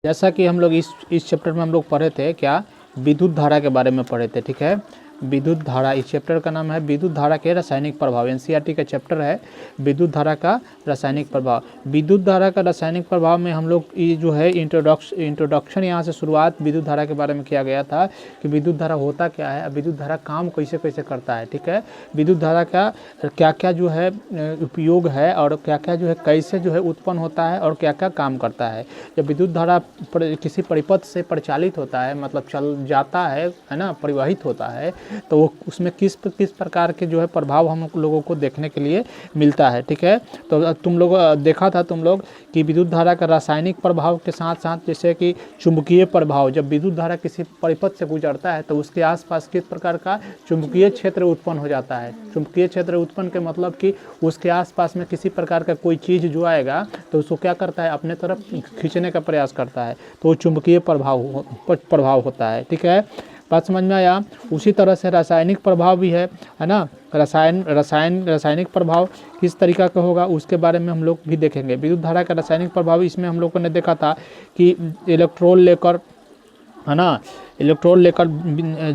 जैसा कि हम लोग इस चैप्टर में हम लोग पढ़े थे क्या, विद्युत धारा के बारे में पढ़े थे। ठीक है, विद्युत धारा, इस चैप्टर का नाम है विद्युत धारा के रासायनिक प्रभाव। एनसीईआरटी का चैप्टर है विद्युत धारा का रासायनिक प्रभाव। विद्युत धारा का रासायनिक प्रभाव में हम लोग ये जो है इंट्रोडक्शन यहाँ से शुरुआत विद्युत धारा के बारे में किया गया था कि विद्युत धारा होता क्या है, विद्युत धारा काम कैसे कैसे करता है। ठीक है, विद्युत धारा का क्या क्या जो है उपयोग है और क्या क्या जो है कैसे जो है उत्पन्न होता है और क्या क्या काम करता है। जब विद्युत धारा किसी परिपथ से परिचालित होता है, मतलब चल जाता है ना, परिवहित होता है, तो वो उसमें किस प्रकार के जो है प्रभाव हम लोगों को देखने के लिए मिलता है। ठीक है, तो तुम लोग देखा था तुम लोग कि विद्युत धारा का रासायनिक प्रभाव के साथ साथ जैसे कि चुंबकीय प्रभाव, जब विद्युत धारा किसी परिपथ से गुजरता है तो उसके आसपास किस प्रकार का चुंबकीय क्षेत्र उत्पन्न हो जाता है। चुंबकीय क्षेत्र उत्पन्न के मतलब कि उसके आसपास में किसी प्रकार का कोई चीज़ जो आएगा तो उसको क्या करता है, अपने तरफ खींचने का प्रयास करता है, तो वो चुंबकीय प्रभाव होता है। ठीक है, बात समझ में आया। उसी तरह से रासायनिक प्रभाव भी है ना। रासायनिक प्रभाव किस तरीका का होगा उसके बारे में हम लोग भी देखेंगे। विद्युत धारा का रासायनिक प्रभाव, इसमें हम लोगों ने देखा था कि इलेक्ट्रॉन लेकर, है ना, इलेक्ट्रॉन लेकर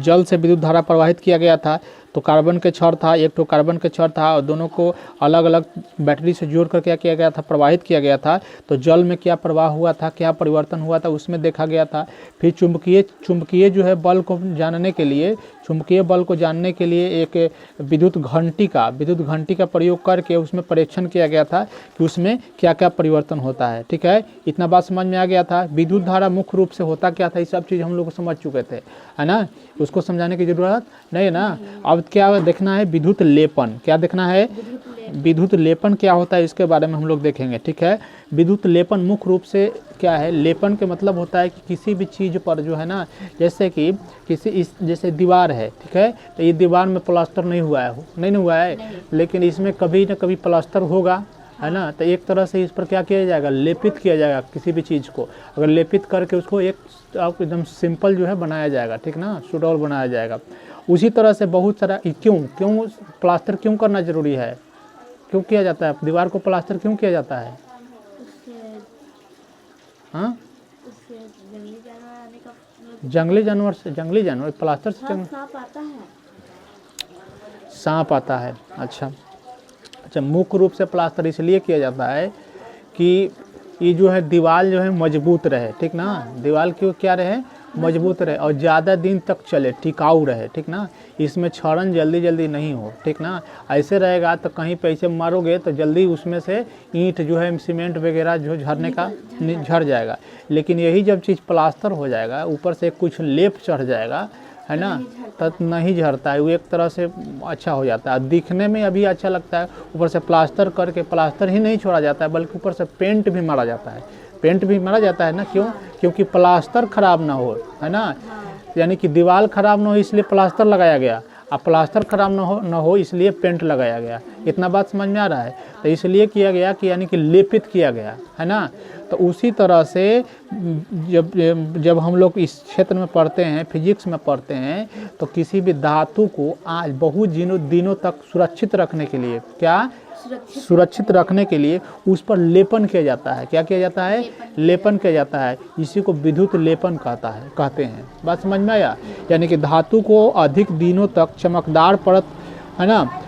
जल से विद्युत धारा प्रवाहित किया गया था। तो कार्बन के छड़ था, एक तो कार्बन के छड़ था और दोनों को अलग अलग बैटरी से जोड़ कर क्या किया गया था, प्रवाहित किया गया था। तो जल में क्या प्रवाह हुआ था, क्या परिवर्तन हुआ था, उसमें देखा गया था। फिर चुंबकीय जो है बल को जानने के लिए, चुंबकीय बल को जानने के लिए एक विद्युत घंटी का प्रयोग करके उसमें परीक्षण किया गया था कि उसमें क्या क्या परिवर्तन होता है। ठीक है, इतना बात समझ में आ गया था। विद्युत धारा मुख्य रूप से होता क्या था, ये सब चीज़ हम लोग समझ चुके थे, है ना, उसको समझाने की जरूरत नहीं है ना। अब क्या देखना है, विद्युत लेपन। क्या देखना है, विद्युत लेपन क्या होता है इसके बारे में हम लोग देखेंगे। ठीक है, विद्युत लेपन मुख्य रूप से क्या है, लेपन के मतलब होता है कि किसी भी चीज़ पर जो है ना, जैसे कि जैसे दीवार है, ठीक है, तो ये दीवार में प्लास्टर नहीं हुआ है, लेकिन इसमें कभी ना कभी प्लास्टर होगा, है ना। तो एक तरह से इस पर क्या किया जाएगा, लेपित किया जाएगा किसी भी चीज़ को। अगर लेपित करके उसको एक एकदम सिंपल जो है बनाया जाएगा, ठीक ना, सुडौल बनाया जाएगा। उसी तरह से बहुत सारा क्यों प्लास्टर क्यों करना जरूरी है, क्यों किया जाता है, दीवार को प्लास्टर क्यों किया जाता है? हाँ, जंगली जानवर प्लास्टर से सांप आता है। अच्छा, मुख्य रूप से प्लास्टर इसलिए किया जाता है कि ये जो है दीवार जो है मजबूत रहे, ठीक ना, दीवार क्यों क्या रहे, मजबूत रहे और ज़्यादा दिन तक चले, टिकाऊ रहे, ठीक ना, इसमें क्षरण जल्दी नहीं हो, ठीक ना। ऐसे रहेगा तो कहीं पैसे मारोगे तो जल्दी उसमें से ईंट जो है, सीमेंट वगैरह जो झड़ जाएगा। लेकिन यही जब चीज़ प्लास्टर हो जाएगा, ऊपर से कुछ लेप चढ़ जाएगा, है ना, तब नहीं झड़ता है, वो एक तरह से अच्छा हो जाता है, दिखने में अभी अच्छा लगता है। ऊपर से प्लास्टर करके प्लास्टर ही नहीं छोड़ा जाता है, बल्कि ऊपर से पेंट भी मारा जाता है, ना। क्यों? क्योंकि प्लास्टर खराब ना हो, है ना, यानी कि दीवार खराब ना हो इसलिए प्लास्टर लगाया गया, अब प्लास्टर खराब ना हो इसलिए पेंट लगाया गया। इतना बात समझ में आ रहा है? तो इसलिए किया गया कि यानी कि लेपित किया गया, है ना। तो उसी तरह से जब हम लोग इस क्षेत्र में पढ़ते हैं, फिजिक्स में पढ़ते हैं, तो किसी भी धातु को आज बहुत दिनों तक सुरक्षित रखने के लिए, क्या सुरक्षित रखने के लिए उस पर लेपन किया जाता है। क्या किया जाता है? लेपन किया जाता है। इसी को विद्युत लेपन कहते हैं। बात समझ में आया? यानी कि धातु को अधिक दिनों तक चमकदार परत, है ना,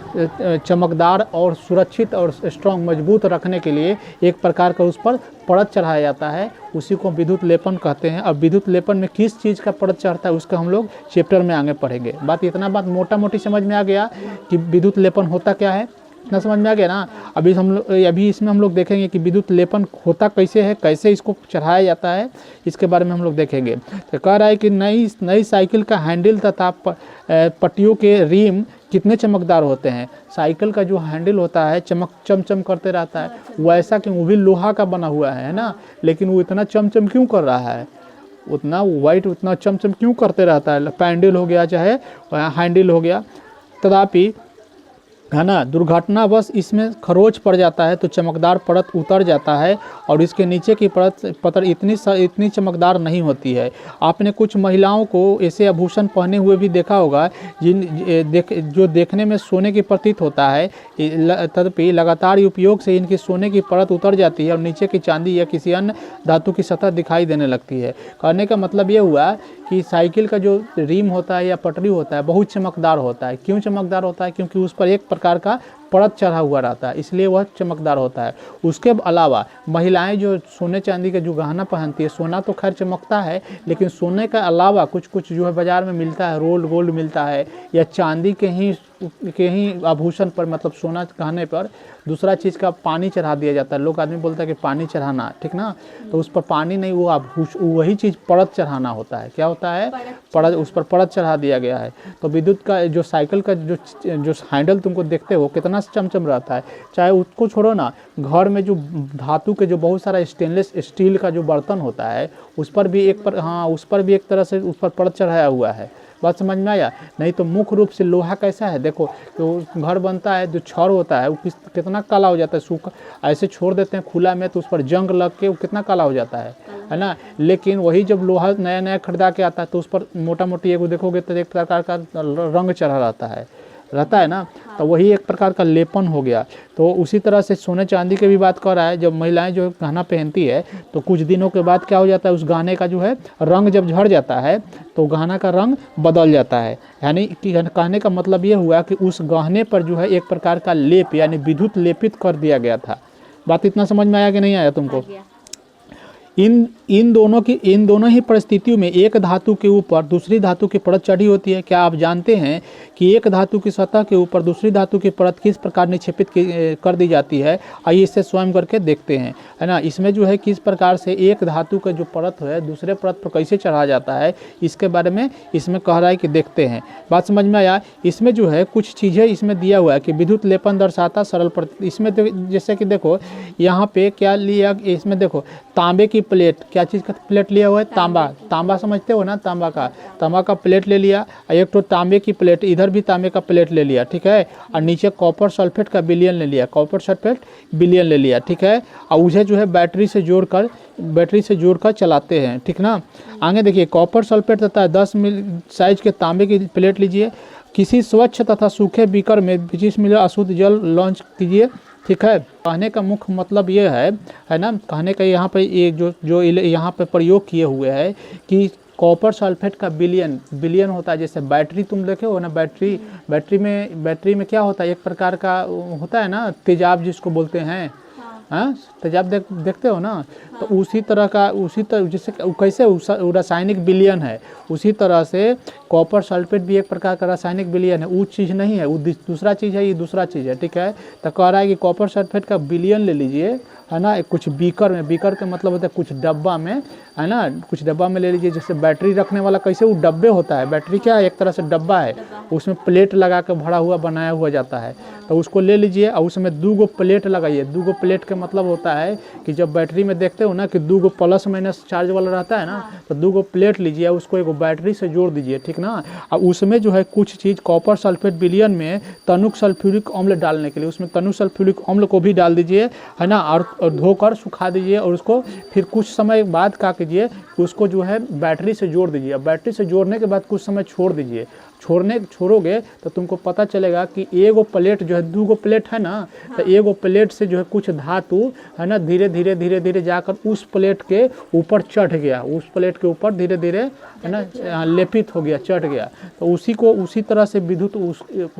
चमकदार और सुरक्षित और स्ट्रॉन्ग मजबूत रखने के लिए एक प्रकार का उस पर परत चढ़ाया जाता है, उसी को विद्युत लेपन कहते हैं। अब विद्युत लेपन में किस चीज़ का परत चढ़ता है उसका हम लोग चैप्टर में आगे पढ़ेंगे। इतना बात मोटा मोटी समझ में आ गया कि विद्युत लेपन होता क्या है, इतना समझ में आ गया ना। अभी इसमें हम लोग देखेंगे कि विद्युत लेपन होता कैसे है, कैसे इसको चढ़ाया जाता है, इसके बारे में हम लोग देखेंगे। तो कह रहा है कि नई साइकिल का हैंडल तथा पट्टियों के रिम कितने चमकदार होते हैं। साइकिल का जो हैंडल होता है चमचम करते रहता है, वैसा कि वो भी लोहा का बना हुआ है ना, लेकिन वो इतना चमचम क्यों कर रहा है, उतना वाइट उतना चमचम क्यों करते रहता है। पैंडल हो गया चाहे हैंडल हो गया, तथापि है ना, दुर्घटनावश इसमें खरोंच पड़ जाता है तो चमकदार परत उतर जाता है और इसके नीचे की परत इतनी चमकदार नहीं होती है। आपने कुछ महिलाओं को ऐसे आभूषण पहने हुए भी देखा होगा जो देखने में सोने की प्रतीत होता है, तदपि लगातार उपयोग से इनकी सोने की परत उतर जाती है और नीचे की चांदी या किसी अन्य धातु की सतह दिखाई देने लगती है। कहने का मतलब ये हुआ कि साइकिल का जो रिम होता है या पटरी होता है बहुत चमकदार होता है। क्यों चमकदार होता है? क्योंकि उस पर एक प्रकार का परत चढ़ा हुआ रहता है, इसलिए वह चमकदार होता है। उसके अलावा महिलाएं जो सोने चांदी का जो गहना पहनती है, सोना तो खैर चमकता है, लेकिन सोने का अलावा कुछ कुछ जो है बाज़ार में मिलता है, रोल्ड गोल्ड मिलता है या चांदी के ही आभूषण पर, मतलब सोना गहने पर दूसरा चीज़ का पानी चढ़ा दिया जाता है। लोग आदमी बोलता है कि पानी चढ़ाना, ठीक ना, तो उस पर पानी नहीं, वो वही चीज़ परत चढ़ाना होता है। क्या होता है? परत, उस पर परत चढ़ा दिया गया है। तो विद्युत का जो साइकिल का जो हैंडल तुमको देखते हो कितना चमचम रहता है। चाहे उसको छोड़ो ना, घर में जो धातु के जो बहुत सारा स्टेनलेस स्टील का जो बर्तन होता है उस पर भी एक तरह से उस पर परत चढ़ाया हुआ है। बात समझ में आया? नहीं तो मुख्य रूप से लोहा कैसा है, देखो तो घर बनता है, जो छड़ होता है वो कितना काला हो जाता है, सूखा ऐसे छोड़ देते हैं खुला में तो उस पर जंग लग के वो कितना काला हो जाता है ना। लेकिन वही जब लोहा नया नया खरीदा के आता है तो उस पर मोटा मोटी एगो देखोगे तो एक प्रकार का रंग चढ़ा रहता है ना, तो वही एक प्रकार का लेपन हो गया। तो उसी तरह से सोने चांदी की भी बात कर रहा है। जब महिलाएं जो गहना पहनती है तो कुछ दिनों के बाद क्या हो जाता है, उस गहने का जो है रंग जब झड़ जाता है तो गहना का रंग बदल जाता है। यानी कि कहने का मतलब ये हुआ कि उस गहने पर जो है एक प्रकार का लेप यानी विद्युत लेपित कर दिया गया था। बात इतना समझ में आया कि नहीं आया तुमको? इन दोनों ही परिस्थितियों में एक धातु के ऊपर दूसरी धातु की परत चढ़ी होती है। क्या आप जानते हैं कि एक धातु की सतह के ऊपर दूसरी धातु की परत किस प्रकार निक्षेपित कर दी जाती है? आइए इससे स्वयं करके देखते हैं, है ना। इसमें जो है किस प्रकार से एक धातु का जो परत है दूसरे परत पर कैसे चढ़ा जाता है, इसके बारे में इसमें कह रहा है कि देखते हैं। बात समझ में आया? इसमें जो है कुछ चीज़ें इसमें दिया हुआ है कि विद्युत लेपन दर्शाता सरल इसमें जैसे कि देखो यहाँ पे क्या लिया, इसमें देखो तांबे की प्लेट, क्या चीज़ का प्लेट लिया हुआ है? तांबा समझते हो ना, तांबा का प्लेट ले लिया, एक तो तांबे की प्लेट, इधर भी तांबे का प्लेट ले लिया, ठीक है, और नीचे कॉपर सल्फेट का विलयन ले लिया, कॉपर सल्फेट विलयन ले लिया, ठीक है, और उसे जो है बैटरी से जोड़कर चलाते हैं, ठीक ना। आगे देखिए कॉपर सल्फेट तथा 10 मिली साइज के तांबे की प्लेट लीजिए, किसी स्वच्छ तथा सूखे बीकर में 25 मिली अशुद्ध जल लॉन्च कीजिए, ठीक है। कहने का मुख्य मतलब ये है ना, कहने का यहाँ पे ये जो यहाँ पे प्रयोग किए हुए हैं कि कॉपर सल्फेट का विलयन होता है। जैसे बैटरी तुम देखे हो ना, बैटरी में क्या होता है, एक प्रकार का होता है ना तेजाब जिसको बोलते हैं, हाँ तेजाब देखते हो ना, तो उसी तरह जैसे कैसे रासायनिक विलयन है, उसी तरह से कॉपर सल्फेट भी एक प्रकार का रासायनिक विलयन है। वो चीज़ नहीं है, वो दूसरा चीज़ है, ये दूसरा चीज़ है, ठीक है। तो कह रहा है कि कॉपर सल्फेट का विलयन ले लीजिए, है ना, कुछ बीकर का मतलब होता है कुछ डब्बा में, है ना, कुछ डब्बा में ले लीजिए। जैसे बैटरी रखने वाला कैसे वो डब्बे होता है, बैटरी क्या है, एक तरह से डब्बा है, उसमें प्लेट लगा के भरा हुआ बनाया हुआ जाता है, तो उसको ले लीजिए और उसमें 2 प्लेट लगाइए। 2 प्लेट का मतलब होता है कि जब बैटरी में देखते हो ना कि 2 प्लस माइनस चार्ज वाला रहता है ना, तो 2 प्लेट लीजिए, उसको एक बैटरी से जोड़ दीजिए, ठीक ना। और उसमें जो है कुछ चीज़ कॉपर सल्फेट विलयन में तनुक सल्फ्यूरिक अम्ल डालने के लिए उसमें तनुक सल्फ्यूरिक अम्ल को भी डाल दीजिए, है ना, और धोकर सुखा दीजिए और उसको फिर कुछ समय बाद क्या कीजिए, उसको जो है बैटरी से जोड़ दीजिए। बैटरी से जोड़ने के बाद कुछ समय छोड़ दीजिए। छोड़ोगे तो तुमको पता चलेगा कि एगो प्लेट जो है 2 प्लेट है ना, तो एगो प्लेट से जो है कुछ धातु है ना धीरे धीरे जाकर उस प्लेट के ऊपर चढ़ गया, उस प्लेट के ऊपर धीरे धीरे है ना लेपित हो गया, चढ़ गया। तो उसी तरह से विद्युत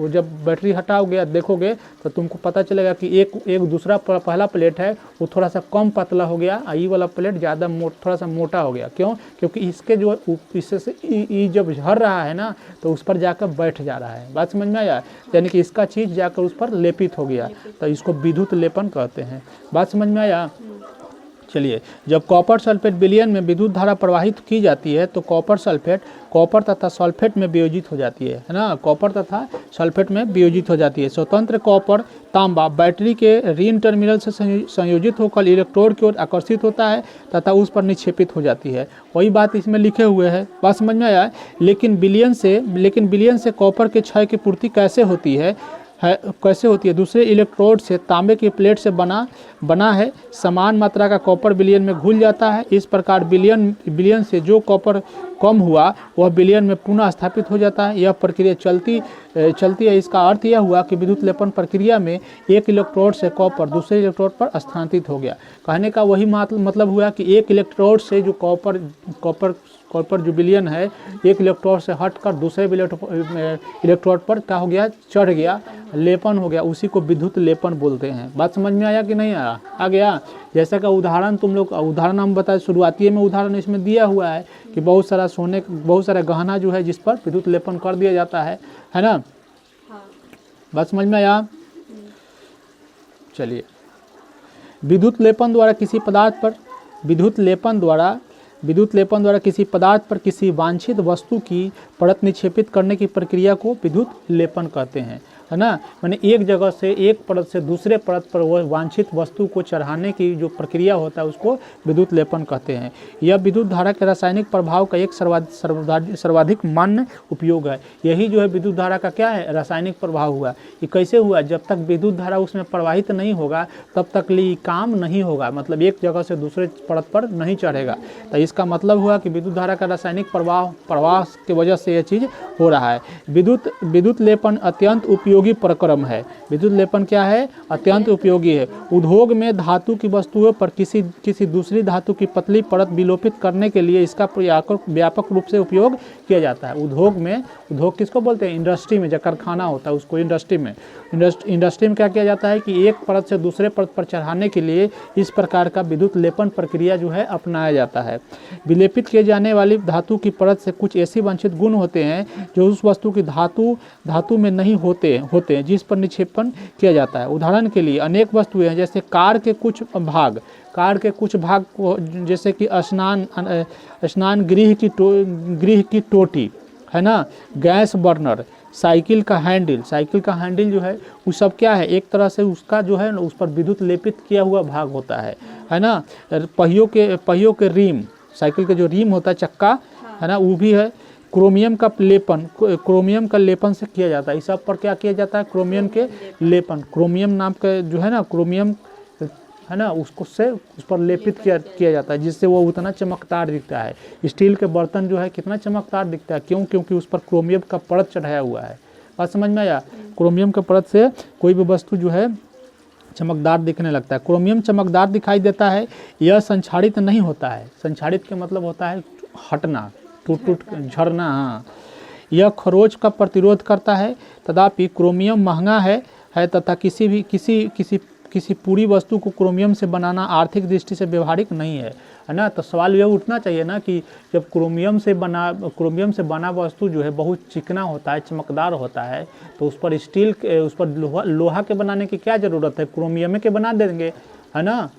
जब बैटरी हटाओगे देखोगे तो तुमको पता चलेगा कि एक दूसरा पहला प्लेट है वो थोड़ा सा कम पतला हो गया, ये वाला प्लेट ज़्यादा थोड़ा सा मोटा हो गया। क्यों? क्योंकि इसके जो इससे ई जब झड़ रहा है ना तो उस पर जाकर बैठ जा रहा है। बात समझ में आया? यानी कि इसका चीज़ जाकर उस पर लेपित हो गया, तो इसको विद्युत लेपन कहते हैं। बात समझ में आया? चलिए, जब कॉपर सल्फेट विलयन में विद्युत धारा प्रवाहित की जाती है तो कॉपर तथा सल्फेट में वियोजित हो जाती है ना, कॉपर तथा सल्फेट में वियोजित हो जाती है। स्वतंत्र कॉपर तांबा बैटरी के ऋण टर्मिनल से संयोजित होकर इलेक्ट्रोड की ओर आकर्षित होता है तथा उस पर निक्षेपित हो जाती है। वही बात इसमें लिखे हुए है। बात समझ में आया? लेकिन विलयन से कॉपर के क्षय की पूर्ति कैसे होती है? है, कैसे होती है, दूसरे इलेक्ट्रोड से तांबे की प्लेट से बना है, समान मात्रा का कॉपर विलयन में घुल जाता है। इस प्रकार विलयन से जो कॉपर कम हुआ वह विलयन में पुनः स्थापित हो जाता है। यह प्रक्रिया चलती है। इसका अर्थ यह हुआ कि विद्युत लेपन प्रक्रिया में एक इलेक्ट्रोड से कॉपर दूसरे इलेक्ट्रोड पर स्थानांतरित हो गया। कहने का वही मतलब हुआ कि एक इलेक्ट्रोड से जो कॉपर जो विलयन है एक इलेक्ट्रोड से हटकर दूसरे इलेक्ट्रोड पर क्या हो गया, चढ़ गया, लेपन हो गया। उसी को विद्युत लेपन बोलते हैं। बात समझ में आया कि नहीं आया? आ गया। जैसा का उदाहरण हम बताए, शुरुआती में उदाहरण इसमें दिया हुआ है कि बहुत सारा गहना जो है जिस पर विद्युत लेपन कर दिया जाता है ना। हाँ। बात समझ में आया? चलिए, विद्युत लेपन द्वारा किसी पदार्थ पर किसी वांछित वस्तु की परत निक्षेपित करने की प्रक्रिया को विद्युत लेपन कहते हैं, है ना। माने एक जगह से एक परत से दूसरे परत पर वह वांछित वस्तु को चढ़ाने की जो प्रक्रिया होता है उसको विद्युत लेपन कहते हैं। यह विद्युत धारा के रासायनिक प्रभाव का एक सर्वाधिक मान्य उपयोग है। यही जो है विद्युत धारा का क्या है, रासायनिक प्रभाव हुआ। ये कैसे हुआ? जब तक विद्युत धारा उसमें प्रवाहित नहीं होगा तब तक लिए काम नहीं होगा, मतलब एक जगह से दूसरे परत पर नहीं चढ़ेगा। तो इसका मतलब हुआ कि विद्युत धारा का रासायनिक प्रवाह की वजह से यह चीज़ हो रहा है। विद्युत लेपन अत्यंत उपयोगी प्रक्रम है। विद्युत लेपन क्या है? अत्यंत उपयोगी है। उद्योग में धातु की वस्तुओं पर किसी दूसरी धातु की पतली परत विलोपित करने के लिए इसका व्यापक रूप से उपयोग किया जाता है। उद्योग किसको बोलते हैं? इंडस्ट्री में, जो कारखाना होता है उसको इंडस्ट्री में क्या किया जाता है कि एक परत से दूसरे परत पर चढ़ाने के लिए इस प्रकार का विद्युत लेपन प्रक्रिया जो है अपनाया जाता है। विलेपित किए जाने वाली धातु की परत से कुछ ऐसे वांछित गुण होते हैं जो उस वस्तु की धातु में नहीं होते हैं जिस पर निक्षेपण किया जाता है। उदाहरण के लिए अनेक वस्तुएं हैं, जैसे कार के कुछ भाग को, जैसे कि स्नान गृह की टोटी, है ना, गैस बर्नर, साइकिल का हैंडल जो है वो सब क्या है, एक तरह से उसका जो है उस पर विद्युत लेपित किया हुआ भाग होता है ना। पहियों के रिम, साइकिल के जो रिम होता है, चक्का, है ना, वो भी है। क्रोमियम का लेपन से किया जाता है। इस सब पर क्या किया जाता है? क्रोमियम के लेपन। क्रोमियम नाम का जो है ना, क्रोमियम है ना, उसको से उस पर लेपित किया जाता है जिससे वो उतना चमकदार दिखता है। स्टील के बर्तन जो है कितना चमकदार दिखता है, क्योंकि उस पर क्रोमियम का परत चढ़ाया हुआ है। बात समझ में आया? क्रोमियम के परत से कोई भी वस्तु जो है चमकदार दिखने लगता है। क्रोमियम चमकदार दिखाई देता है। यह संक्षारित नहीं होता है। संक्षारित का मतलब होता है हटना, टूट झड़ना। हाँ, यह खरोच का प्रतिरोध करता है। तथापि क्रोमियम महंगा है तथा किसी पूरी वस्तु को क्रोमियम से बनाना आर्थिक दृष्टि से व्यवहारिक नहीं है ना। तो सवाल यह उठना चाहिए ना कि जब क्रोमियम से बना वस्तु जो है बहुत चिकना होता है, चमकदार होता है, तो उस पर लोहा के बनाने की क्या ज़रूरत है? क्रोमियम के बना देंगे, है ना।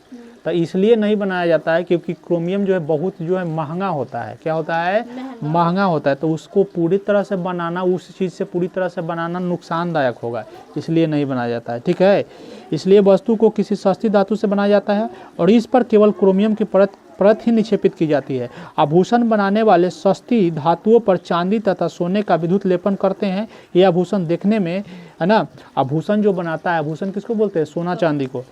तो इसलिए नहीं बनाया जाता है क्योंकि क्रोमियम जो है बहुत जो है महंगा होता है। क्या होता है? महंगा होता है। तो उसको पूरी तरह से बनाना, उस चीज़ से पूरी तरह से बनाना नुकसानदायक होगा, इसलिए नहीं बनाया जाता है। ठीक है, इसलिए वस्तु को किसी सस्ती धातु से बनाया जाता है और इस पर केवल क्रोमियम की परत ही निक्षेपित की जाती है। आभूषण बनाने वाले सस्ती धातुओं पर चांदी तथा सोने का विद्युत लेपन करते हैं। ये आभूषण देखने में, है ना, आभूषण जो बनाता है, आभूषण किसको बोलते हैं? सोना चांदी को।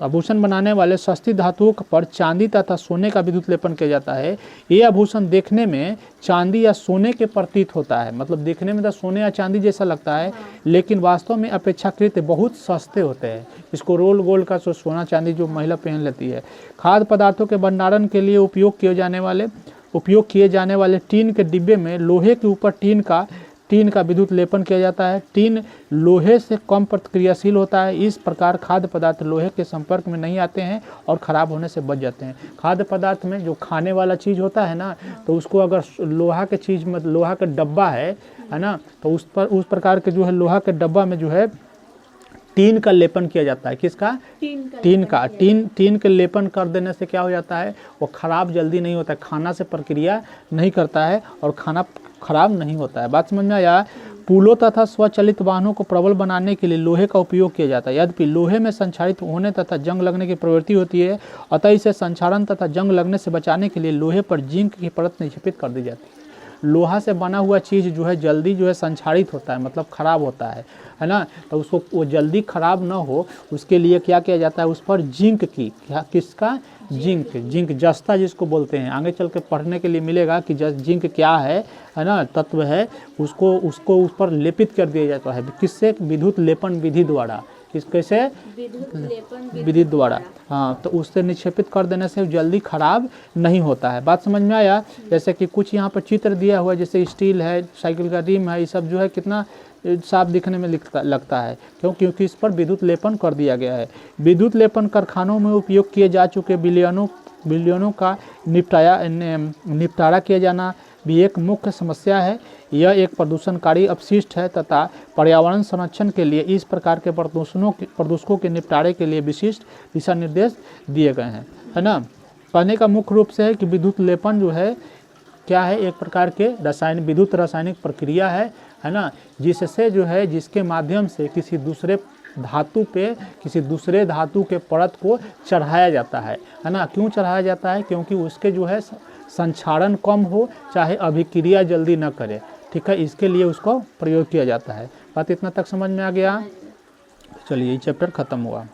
आभूषण बनाने वाले सस्ती धातुओं पर चांदी तथा सोने का विद्युत लेपन किया जाता है। ये आभूषण देखने में चांदी या सोने के प्रतीत होता है, मतलब देखने में तो सोने या चांदी जैसा लगता है, लेकिन वास्तव में अपेक्षाकृत बहुत सस्ते होते हैं। इसको रोल गोल्ड का सोना चांदी जो महिला पहन लेती है। खाद्य पदार्थों के भंडारण के लिए उपयोग किए जाने वाले टीन के डिब्बे में लोहे के ऊपर टीन का विद्युत लेपन किया जाता है। टीन लोहे से कम प्रतिक्रियाशील होता है। इस प्रकार खाद्य पदार्थ लोहे के संपर्क में नहीं आते हैं और ख़राब होने से बच जाते हैं। खाद्य पदार्थ में जो खाने वाला चीज़ होता है ना, तो उसको अगर लोहा के चीज़ में, लोहा का डब्बा है ना, तो उस प्रकार के जो है लोहा के डब्बा में जो है टीन का लेपन किया जाता है। किसका? टीन के लेपन कर देने से क्या हो जाता है? वो खराब जल्दी नहीं होता है, खाना से प्रक्रिया नहीं करता है और खाना खराब नहीं होता है। बात समझ में आया? पुलों तथा स्वचालित वाहनों को प्रबल बनाने के लिए लोहे का उपयोग किया जाता है। यद्यपि लोहे में संक्षारित होने तथा जंग लगने की प्रवृत्ति होती है, अतः इसे संक्षारण तथा जंग लगने से बचाने के लिए लोहे पर जिंक की परत निक्षेपित कर दी जाती है। लोहा से बना हुआ चीज़ जो है जल्दी जो है संक्षारित होता है, मतलब ख़राब होता है ना। तो उसको वो जल्दी ख़राब ना हो उसके लिए क्या किया जाता है, उस पर जिंक की क्या किसका जिंक जस्ता जिसको बोलते हैं, आगे चल के पढ़ने के लिए मिलेगा कि जिंक क्या है ना, तत्व है, उसको उस पर लेपित कर दिया जाता है। किससे? विद्युत लेपन विधि द्वारा। कैसे? विधि द्वारा। हाँ, तो उससे निक्षेपित कर देने से जल्दी खराब नहीं होता है। बात समझ में आया? जैसे कि कुछ यहाँ पर चित्र दिया हुआ है, जैसे स्टील है, साइकिल का रिम है, ये सब जो है कितना साफ दिखने में लगता है, क्योंकि इस पर विद्युत लेपन कर दिया गया है। विद्युत लेपन कारखानों में उपयोग किए जा चुके बिलियनों का निपटारा किया जाना भी एक मुख्य समस्या है। यह एक प्रदूषणकारी अपशिष्ट है तथा पर्यावरण संरक्षण के लिए इस प्रकार के प्रदूषकों के निपटारे के लिए विशिष्ट दिशा निर्देश दिए गए हैं, है ना। कहने का मुख्य रूप से है कि विद्युत लेपन जो है क्या है, एक प्रकार के विद्युत रासायनिक प्रक्रिया है ना, जिससे जो है जिसके माध्यम से किसी दूसरे धातु के परत को चढ़ाया जाता है ना। क्यों चढ़ाया जाता है? क्योंकि उसके जो है संक्षारण कम हो, चाहे अभिक्रिया जल्दी न करे, ठीक है, इसके लिए उसको प्रयोग किया जाता है। बात इतना तक समझ में आ गया? चलिए, ये चैप्टर खत्म हुआ।